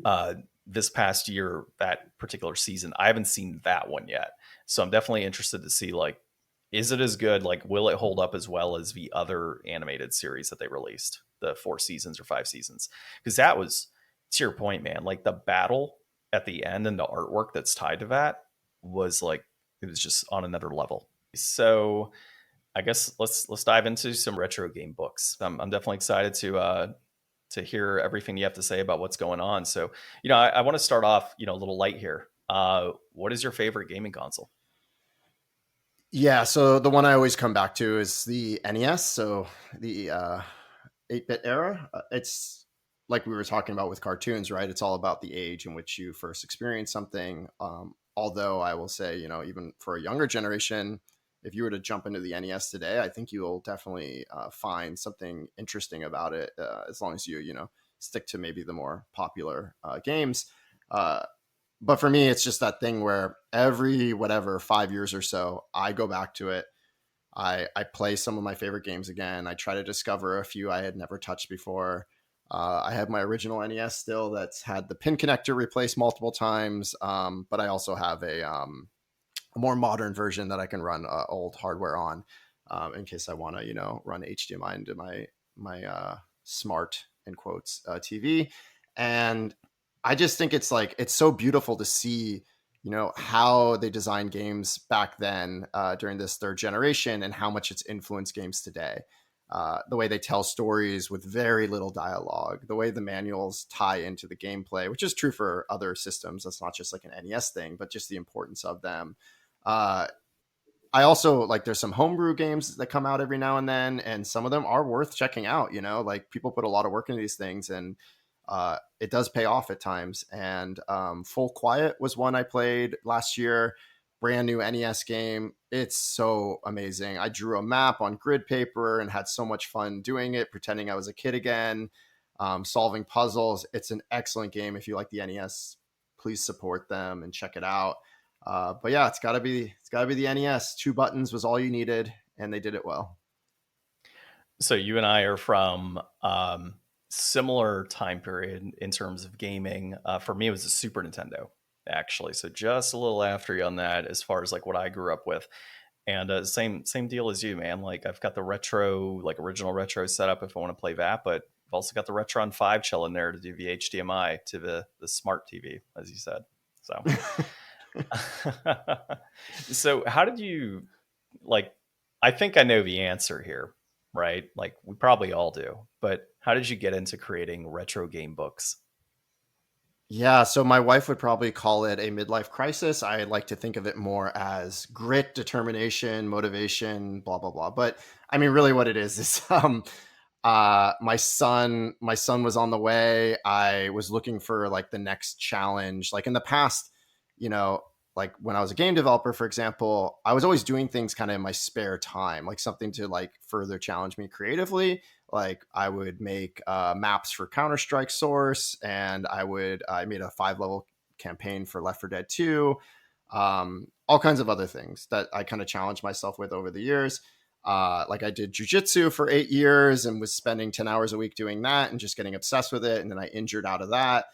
uh, this past year, that particular season. I haven't seen that one yet, so I'm definitely interested to see like, is it as good? Like, will it hold up as well as the other animated series that they released, the 4 seasons or 5 seasons? Because that was, to your point, man. Like the battle at the end and the artwork that's tied to that was like it was just on another level. So I guess let's dive into some retro game books. I'm definitely excited to hear everything you have to say about what's going on. So, I want to start off, a little light here. What is your favorite gaming console? Yeah, so the one I always come back to is the NES, so the 8-bit era. It's like we were talking about with cartoons, right? It's all about the age in which you first experience something. Although I will say, even for a younger generation, if you were to jump into the NES today, I think you will definitely find something interesting about it, as long as you stick to maybe the more popular games. Uh, but for me, it's just that thing where every whatever 5 years or so, I go back to it. I play some of my favorite games again. I try to discover a few I had never touched before. I have my original NES still that's had the pin connector replaced multiple times, but I also have a more modern version that I can run old hardware on, in case I want to run HDMI into my smart in quotes TV. And I just think it's so beautiful to see how they designed games back then, during this third generation, and how much it's influenced games today. The way they tell stories with very little dialogue, the way the manuals tie into the gameplay, which is true for other systems. That's not just like an NES thing, but just the importance of them. Uh, I also like there's some homebrew games that come out every now and then, and some of them are worth checking out. Like people put a lot of work into these things, and it does pay off at times. And Full Quiet was one I played last year, brand new NES game. It's so amazing. I drew a map on grid paper and had so much fun doing it, pretending I was a kid again, solving puzzles. It's an excellent game. If you like the NES, please support them and check it out. But yeah, it's gotta be the NES. 2 buttons was all you needed, and they did it well. So you and I are from similar time period in terms of gaming. For me, it was the Super Nintendo. actually. So just a little after you on that, as far as like what I grew up with. And same deal as you, man. Like I've got the retro, like original retro setup if I want to play that, but I've also got the Retron 5 chill in there to do the HDMI to the smart TV, as you said. So, so how did you like? I think I know the answer here, right? Like we probably all do. But how did you get into creating retro game books? Yeah, so my wife would probably call it a midlife crisis. I like to think of it more as grit, determination, motivation, blah blah blah. But I mean, really, what it is my son was on the way. I was looking for like the next challenge. Like in the past, you know, like when I was a game developer, for example, I was always doing things kind of in my spare time, like something to like further challenge me creatively. Like I would make maps for Counter-Strike Source, and I made a 5 level campaign for Left 4 Dead 2. All kinds of other things that I kind of challenged myself with over the years. Like I did jujitsu for 8 years and was spending 10 hours a week doing that and just getting obsessed with it. And then I injured out of that.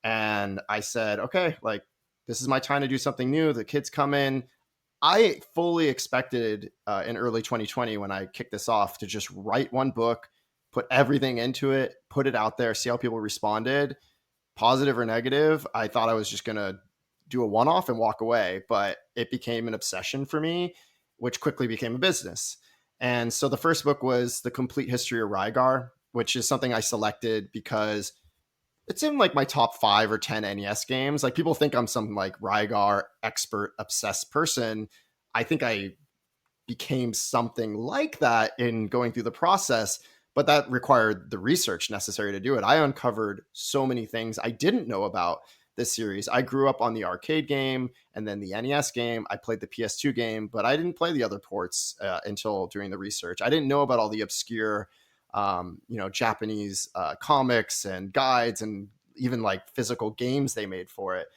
And I said, okay, like this is my time to do something new. The kids come in. I fully expected in early 2020 when I kicked this off to just write one book, put everything into it, put it out there, see how people responded, positive or negative. I thought I was just going to do a one-off and walk away, but it became an obsession for me, which quickly became a business. And so the first book was The Complete History of Rygar, which is something I selected because it's in like my top 5 or 10 NES games. Like people think I'm some like Rygar expert, obsessed person. I think I became something like that in going through the process, but that required the research necessary to do it. I uncovered so many things I didn't know about this series. I grew up on the arcade game and then the NES game. I played the PS2 game, but I didn't play the other ports until doing the research. I didn't know about all the obscure, Japanese comics and guides and even like physical games they made for it.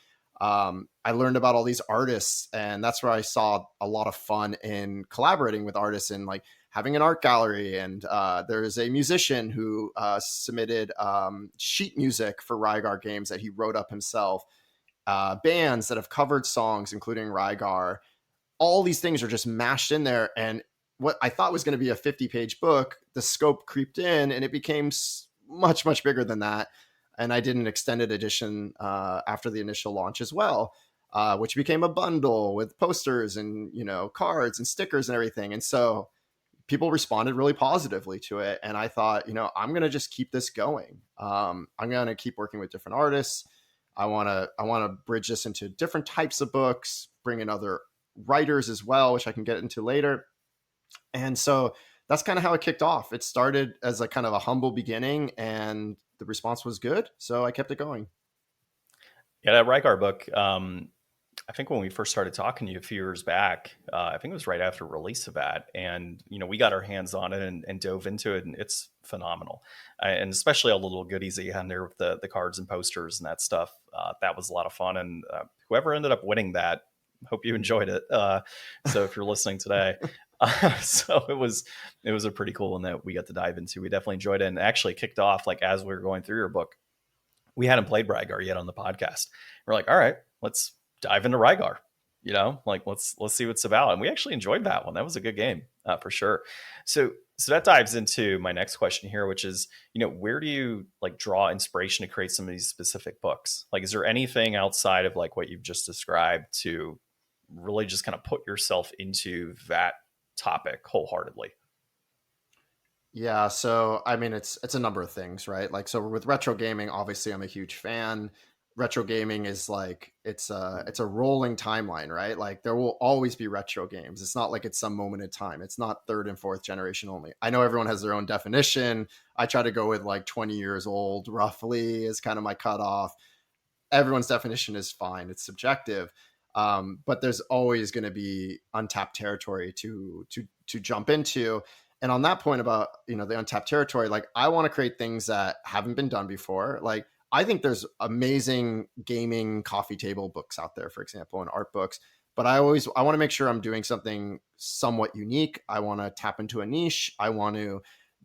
I learned about all these artists, and that's where I saw a lot of fun in collaborating with artists and like having an art gallery. And there's a musician who submitted sheet music for Rygar games that he wrote up himself. Bands that have covered songs, including Rygar. All these things are just mashed in there. And what I thought was going to be a 50-page book, the scope creeped in, and it became much, much bigger than that. And I did an extended edition after the initial launch as well, which became a bundle with posters and cards and stickers and everything. And so people responded really positively to it, and I thought, I'm gonna just keep this going. I'm gonna keep working with different artists. I want to bridge this into different types of books, bring in other writers as well, which I can get into later. And so that's kind of how it kicked off. It started as a kind of a humble beginning, and the response was good, so I kept it going. Yeah, that Rygar book. I think when we first started talking to you a few years back, I think it was right after release of that, and we got our hands on it and dove into it, and it's phenomenal. And especially all the little goodies that you had in there with the cards and posters and that stuff. That was a lot of fun, and whoever ended up winning that, hope you enjoyed it. So if you're listening today. So it was a pretty cool one that we got to dive into. We definitely enjoyed it, and actually kicked off like as we were going through your book. We hadn't played Rygar yet on the podcast. We're like, all right, let's dive into Rygar. Like let's see what it's about. And we actually enjoyed that one. That was a good game for sure. So that dives into my next question here, which is, where do you like draw inspiration to create some of these specific books? Like, is there anything outside of like what you've just described to really just kind of put yourself into that topic wholeheartedly? Yeah, so I mean, it's a number of things, right? Like, so with retro gaming, obviously, I'm a huge fan. Retro gaming is like it's a rolling timeline, right? Like, there will always be retro games. It's not like it's some moment in time. It's not third and fourth generation only. I know everyone has their own definition. I try to go with like 20 years old, roughly, is kind of my cutoff. Everyone's definition is fine. It's subjective. But there's always going to be untapped territory to jump into. And on that point about, the untapped territory, like I want to create things that haven't been done before. Like I think there's amazing gaming coffee table books out there, for example, and art books. But I want to make sure I'm doing something somewhat unique. I want to tap into a niche. I want to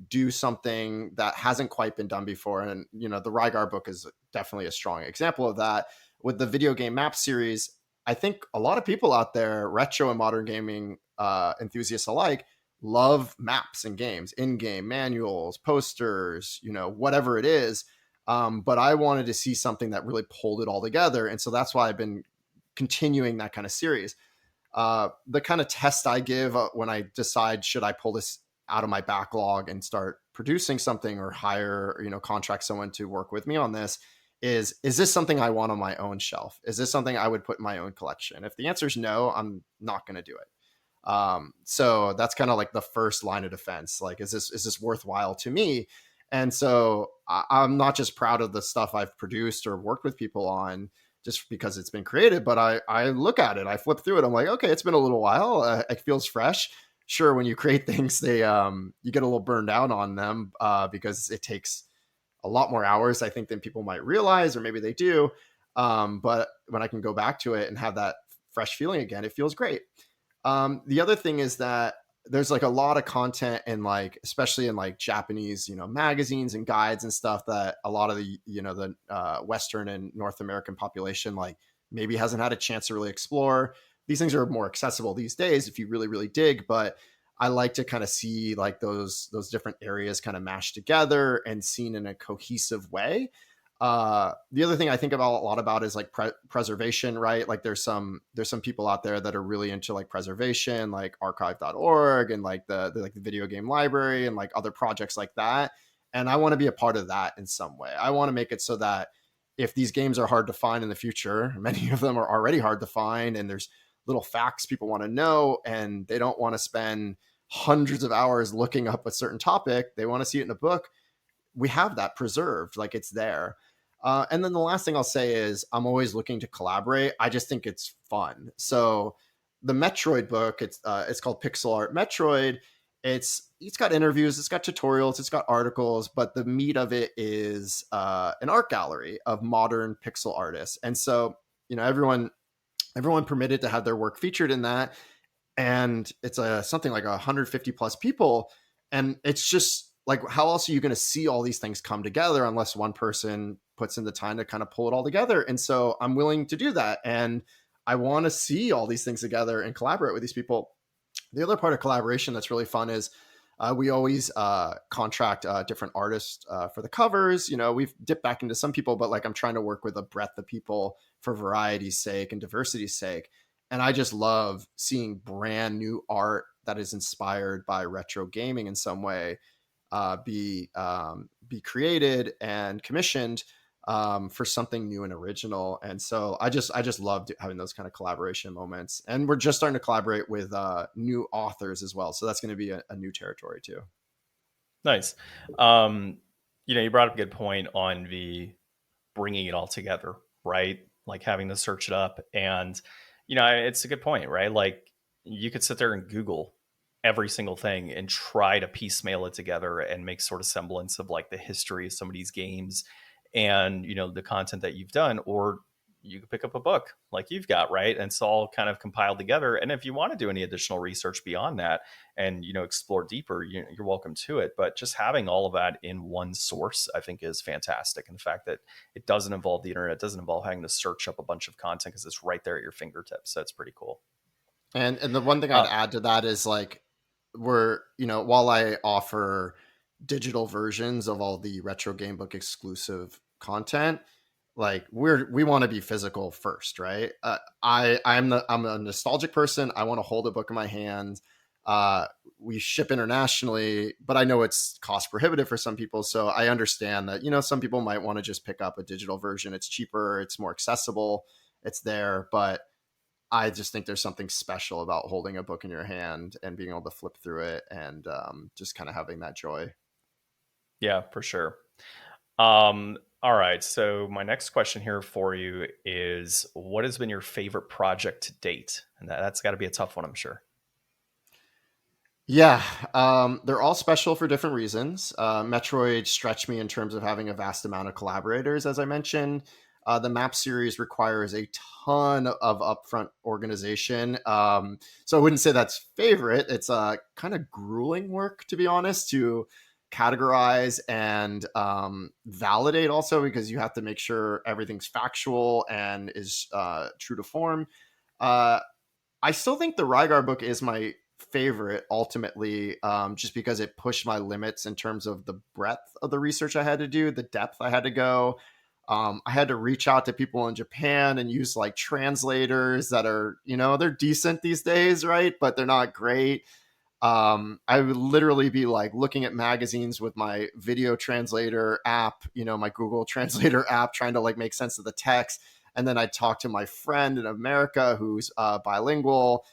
do something that hasn't quite been done before. And, the Rygar book is definitely a strong example of that. with the video game map series, I think a lot of people out there, retro and modern gaming enthusiasts alike, love maps and games, in-game manuals, posters, whatever it is. But I wanted to see something that really pulled it all together. And so that's why I've been continuing that kind of series. The kind of test I give when I decide, should I pull this out of my backlog and start producing something, or hire, contract someone to work with me on this, is this something I want on my own shelf? Is this something I would put in my own collection? If the answer is no, I'm not going to do it. So that's kind of like the first line of defense. Like, is this worthwhile to me? And so I'm not just proud of the stuff I've produced or worked with people on just because it's been created, but I look at it, I flip through it. I'm like, okay, it's been a little while. It feels fresh. Sure, when you create things, they you get a little burned out on them because it takes a lot more hours, I think, than people might realize, or maybe they do. But when I can go back to it and have that fresh feeling again, it feels great. The other thing is that there's like a lot of content in, like, especially in like Japanese, magazines and guides and stuff, that a lot of the, the Western and North American population, like, maybe hasn't had a chance to really explore. These things are more accessible these days if you really, really dig, but I like to kind of see like those different areas kind of mashed together and seen in a cohesive way. The other thing I think about a lot about is like preservation, right? Like there's some people out there that are really into like preservation, like archive.org and like the video game library and like other projects like that. And I want to be a part of that in some way. I want to make it so that if these games are hard to find in the future, many of them are already hard to find, and there's little facts people want to know, and they don't want to spend hundreds of hours looking up a certain topic. They want to see it in a book. We have that preserved, like it's there. And then the last thing I'll say is I'm always looking to collaborate. I just think it's fun. So the Metroid book, it's called Pixel Art Metroid. It's got interviews, it's got tutorials, it's got articles, but the meat of it is an art gallery of modern pixel artists. And so, everyone permitted to have their work featured in that. And it's something like 150 plus people. And it's just like, how else are you going to see all these things come together unless one person puts in the time to kind of pull it all together? And so I'm willing to do that. And I want to see all these things together and collaborate with these people. The other part of collaboration that's really fun is we always contract different artists for the covers. We've dipped back into some people, but like I'm trying to work with a breadth of people for variety's sake and diversity's sake. And I just love seeing brand new art that is inspired by retro gaming in some way be created and commissioned for something new and original. And so I just love having those kind of collaboration moments. And we're just starting to collaborate with new authors as well. So that's going to be a new territory too. Nice. You brought up a good point on the bringing it all together, right? Like having to search it up. And, it's a good point, right? Like you could sit there and Google every single thing and try to piecemeal it together and make sort of semblance of like the history of some of these games and, the content that you've done, or you could pick up a book like you've got, right? And it's all kind of compiled together. And if you want to do any additional research beyond that and, explore deeper, you're welcome to it. But just having all of that in one source, I think is fantastic. And the fact that it doesn't involve the internet, it doesn't involve having to search up a bunch of content because it's right there at your fingertips. So it's pretty cool. And the one thing I'd add to that is like, while I offer digital versions of all the retro game book exclusive content, like we want to be physical first, right? I'm a nostalgic person. I want to hold a book in my hand. We ship internationally, but I know it's cost prohibitive for some people. So I understand that, some people might want to just pick up a digital version. It's cheaper, it's more accessible, it's there. But I just think there's something special about holding a book in your hand and being able to flip through it and just kind of having that joy. Yeah, for sure. All right. So my next question here for you is, what has been your favorite project to date? And that's got to be a tough one, I'm sure. Yeah, they're all special for different reasons. Metroid stretched me in terms of having a vast amount of collaborators, as I mentioned. The map series requires a ton of upfront organization. So I wouldn't say that's favorite. It's kind of grueling work, to be honest, to categorize and validate also, because you have to make sure everything's factual and is true to form. I still think the Rygar book is my favorite ultimately, just because it pushed my limits in terms of the breadth of the research I had to do, the depth I had to go. I had to reach out to people in Japan and use like translators that are, they're decent these days, right? But they're not great. I would literally be like looking at magazines with my video translator app, my Google Translator app, trying to like make sense of the text. And then I talked to my friend in America who's bilingual.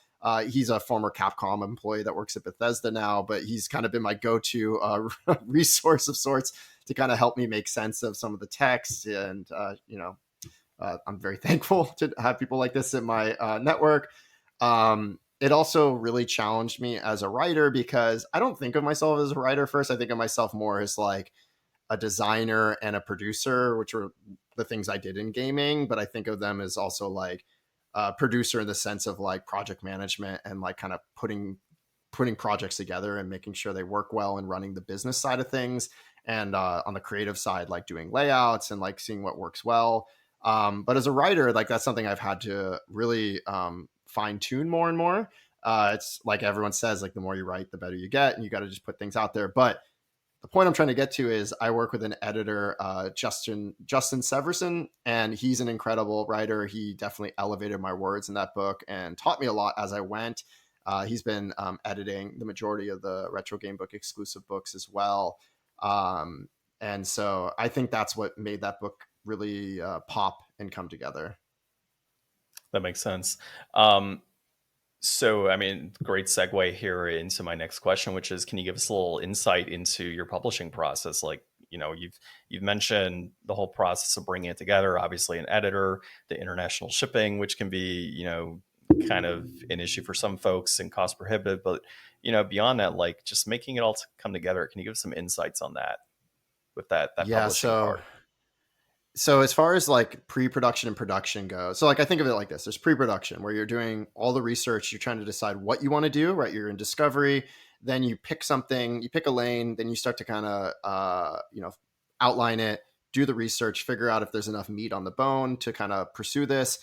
He's a former Capcom employee that works at Bethesda now, but he's kind of been my go-to resource of sorts to kind of help me make sense of some of the text. And, I'm very thankful to have people like this in my network. It also really challenged me as a writer, because I don't think of myself as a writer first. I think of myself more as like a designer and a producer, which are the things I did in gaming. But I think of them as also like a producer in the sense of like project management and like kind of putting projects together and making sure they work well and running the business side of things. And on the creative side, like doing layouts and like seeing what works well. But as a writer, like that's something I've had to really fine tune more and more. It's like everyone says, like the more you write, the better you get, and you got to just put things out there. But the point I'm trying to get to is I work with an editor, Justin Severson, and he's an incredible writer. He definitely elevated my words in that book and taught me a lot as I went. He's been editing the majority of the Retro Game Book exclusive books as well. And so I think that's what made that book really pop and come together. That makes sense. So, I mean, great segue here into my next question, which is, can you give us a little insight into your publishing process? Like, you've mentioned the whole process of bringing it together, obviously an editor, the international shipping, which can be, kind of an issue for some folks and cost prohibitive, but, beyond that, like just making it all come together. Can you give some insights on that with that publishing part? So as far as like pre-production and production goes, so like I think of it like this: there's pre-production where you're doing all the research, you're trying to decide what you want to do, right? You're in discovery, then you pick something, you pick a lane, then you start to kind of outline it, do the research, figure out if there's enough meat on the bone to kind of pursue this,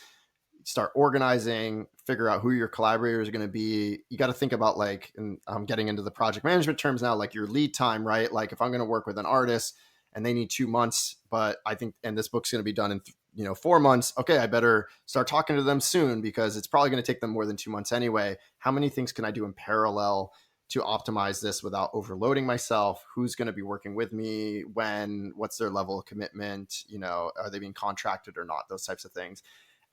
start organizing, figure out who your collaborators are going to be. You got to think about like, and I'm getting into the project management terms now, like your lead time, right? Like if I'm going to work with an artist and they need 2 months, but I think, and this book's going to be done in 4 months. Okay, I better start talking to them soon because it's probably going to take them more than 2 months anyway. How many things can I do in parallel to optimize this without overloading myself? Who's going to be working with me? When? What's their level of commitment? Are they being contracted or not? Those types of things.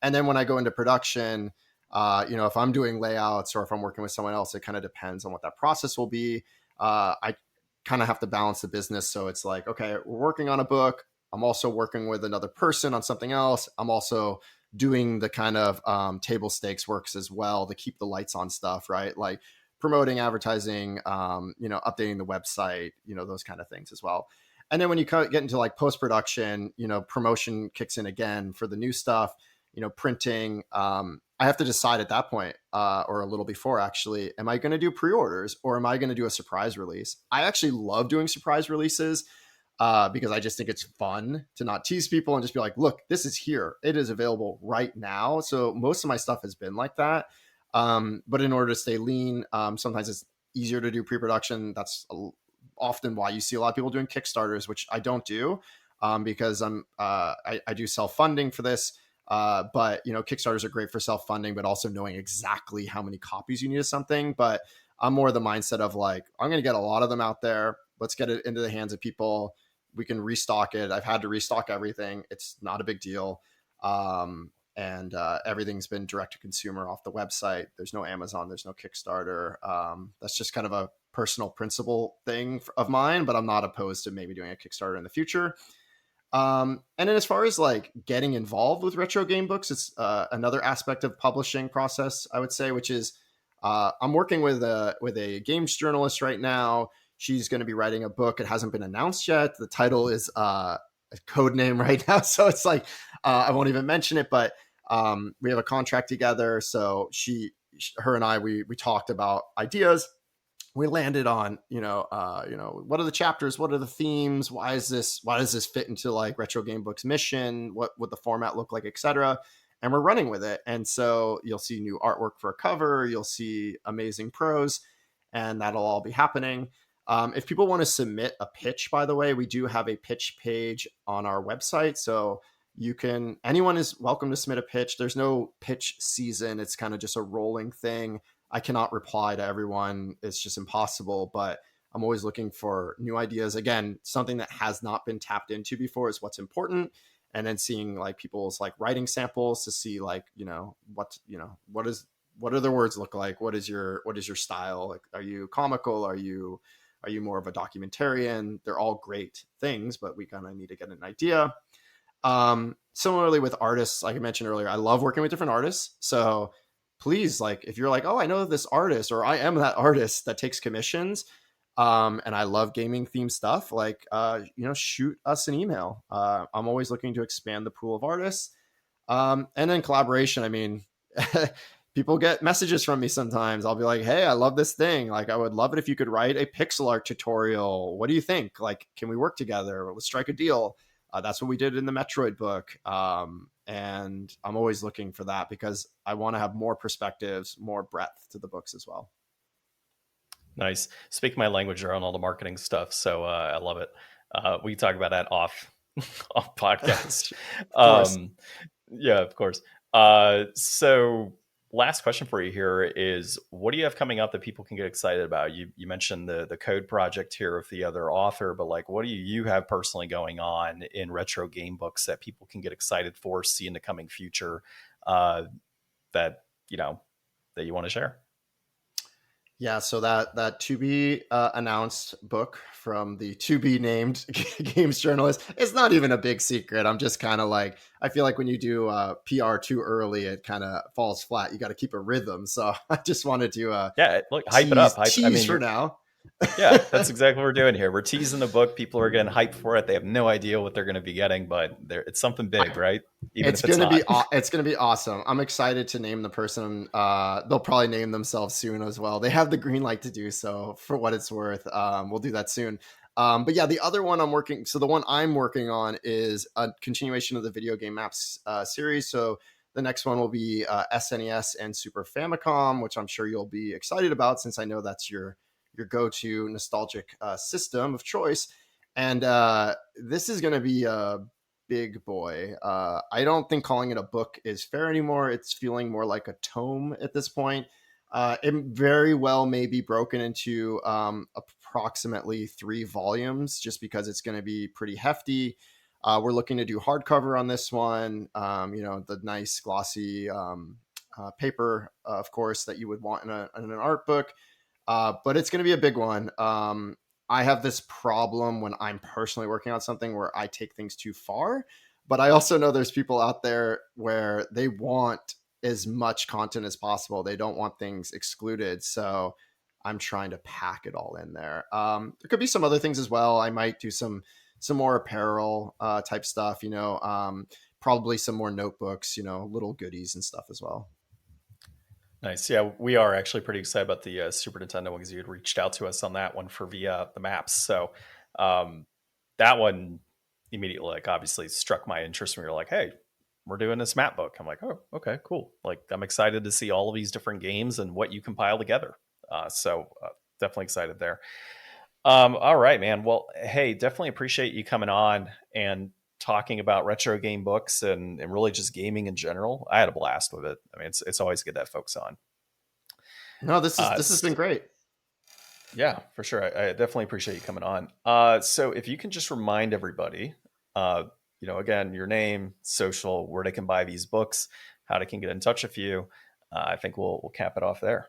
And then when I go into production, if I'm doing layouts or if I'm working with someone else, it kind of depends on what that process will be. I kind of have to balance the business. So it's like, okay, we're working on a book. I'm also working with another person on something else. I'm also doing the kind of table stakes works as well to keep the lights on stuff, right? Like promoting, advertising, updating the website, those kind of things as well. And then when you get into like post-production, promotion kicks in again for the new stuff, printing. I have to decide at that point, or a little before actually, am I going to do pre-orders or am I going to do a surprise release? I actually love doing surprise releases because I just think it's fun to not tease people and just be like, look, this is here. It is available right now. So most of my stuff has been like that. But in order to stay lean, sometimes it's easier to do pre-production. That's often why you see a lot of people doing Kickstarters, which I don't do because I do self-funding for this. But Kickstarters are great for self-funding, but also knowing exactly how many copies you need of something. But I'm more the mindset of like, I'm going to get a lot of them out there. Let's get it into the hands of people. We can restock it. I've had to restock everything. It's not a big deal. And everything's been direct to consumer off the website. There's no Amazon. There's no Kickstarter. That's just kind of a personal principle thing of mine, but I'm not opposed to maybe doing a Kickstarter in the future. And then as far as like getting involved with retro game books, it's another aspect of publishing process, I would say, which is I'm working with a games journalist right now. She's going to be writing a book. It hasn't been announced yet. The title is a code name right now. So it's like, I won't even mention it, but we have a contract together. So her and I, we talked about ideas. we landed on, what are the chapters? What are the themes? Why does this fit into like Retro Game Book's mission? What would the format look like, etc. And we're running with it. And so you'll see new artwork for a cover. You'll see amazing prose, and that'll all be happening. If people want to submit a pitch, by the way, we do have a pitch page on our website. So anyone is welcome to submit a pitch. There's no pitch season. It's kind of just a rolling thing. I cannot reply to everyone. It's just impossible, but I'm always looking for new ideas. Again, something that has not been tapped into before is what's important. And then seeing like people's like writing samples to see like, what do their words look like? What is your style? Like, are you comical? Are you more of a documentarian? They're all great things, but we kind of need to get an idea. Similarly with artists, like I mentioned earlier, I love working with different artists. So please, like, if you're like, oh, I know this artist, or I am that artist that takes commissions, and I love gaming themed stuff, like, shoot us an email. I'm always looking to expand the pool of artists. And then collaboration. I mean, people get messages from me sometimes. I'll be like, hey, I love this thing. Like, I would love it if you could write a pixel art tutorial. What do you think? Like, can we work together? Let's strike a deal. That's what we did in the Metroid book. And I'm always looking for that because I want to have more perspectives, more breadth to the books as well. Nice. Speak my language around all the marketing stuff. So I love it. We can talk about that off podcast. Yeah, of course. So last question for you here is, what do you have coming up that people can get excited about? You mentioned the code project here with the other author, but like, what do you have personally going on in retro game books that people can get excited for, see in the coming future, that you want to share? Yeah, so that to be announced book from the to be named games journalist, it's not even a big secret. I'm just kind of like, I feel like when you do PR too early, it kind of falls flat. You got to keep a rhythm. So I just wanted to hype it up. Tease for now. Yeah, that's exactly what we're doing here. We're teasing the book. People are getting hyped for it. They have no idea what they're going to be getting, but it's something big, right? Even it's going to be awesome. I'm excited to name the person. They'll probably name themselves soon as well. They have the green light to do so, for what it's worth. We'll do that soon. But yeah, the other one the one I'm working on is a continuation of the video game maps series. So the next one will be SNES and Super Famicom, which I'm sure you'll be excited about, since I know that's your go-to nostalgic system of choice. And this is going to be a big boy. I don't think calling it a book is fair anymore. It's feeling more like a tome at this point. It very well may be broken into approximately 3 volumes, just because it's going to be pretty hefty. We're looking to do hardcover on this one. The nice glossy paper, of course, that you would want in an art book. But it's going to be a big one. I have this problem when I'm personally working on something where I take things too far, but I also know there's people out there where they want as much content as possible. They don't want things excluded. So I'm trying to pack it all in there. There could be some other things as well. I might do some more apparel type stuff, probably some more notebooks, little goodies and stuff as well. Nice. Yeah, we are actually pretty excited about the Super Nintendo one, because you had reached out to us on that one for via the maps. So that one immediately, like, obviously struck my interest when we were like, hey, we're doing this map book. I'm like, oh, okay, cool. Like, I'm excited to see all of these different games and what you compile together. So definitely excited there. All right, man. Well, hey, definitely appreciate you coming on and talking about retro game books and really just gaming in general. I had a blast with it. I mean, it's always good to have folks on. No, this has been great. Yeah, for sure. I definitely appreciate you coming on. So if you can just remind everybody, again, your name, social, where they can buy these books, how they can get in touch with you, I think we'll cap it off there.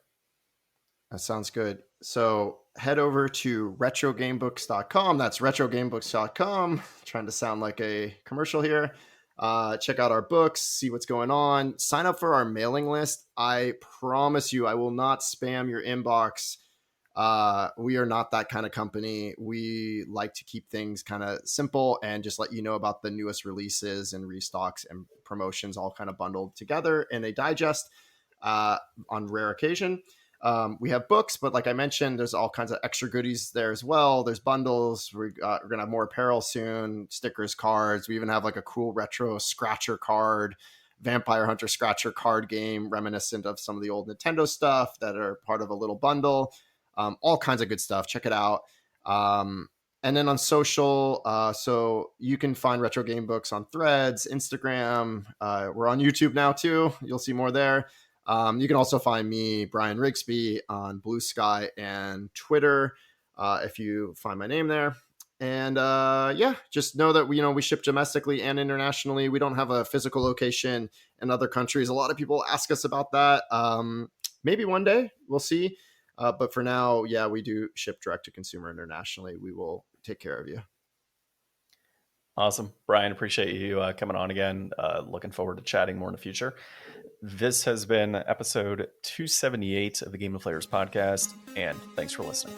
That sounds good. So head over to retrogamebooks.com. That's retrogamebooks.com. Trying to sound like a commercial here. Check out our books, see what's going on. Sign up for our mailing list. I promise you, I will not spam your inbox. We are not that kind of company. We like to keep things kind of simple and just let you know about the newest releases and restocks and promotions all kind of bundled together in a digest on rare occasion. We have books, but like I mentioned, there's all kinds of extra goodies there as well. There's bundles. We're going to have more apparel soon, stickers, cards. We even have like a cool retro scratcher card, Vampire Hunter scratcher card game reminiscent of some of the old Nintendo stuff that are part of a little bundle. All kinds of good stuff. Check it out. And then on social, so you can find Retro Game Books on Threads, Instagram. We're on YouTube now too. You'll see more there. You can also find me, Brian Riggsbee, on Blue Sky and Twitter if you find my name there. And yeah, just know that we ship domestically and internationally. We don't have a physical location in other countries. A lot of people ask us about that. Maybe one day, we'll see. But for now, yeah, we do ship direct to consumer internationally. We will take care of you. Awesome. Brian, appreciate you coming on again. Looking forward to chatting more in the future. This has been episode 278 of the Game Deflators Podcast, and thanks for listening.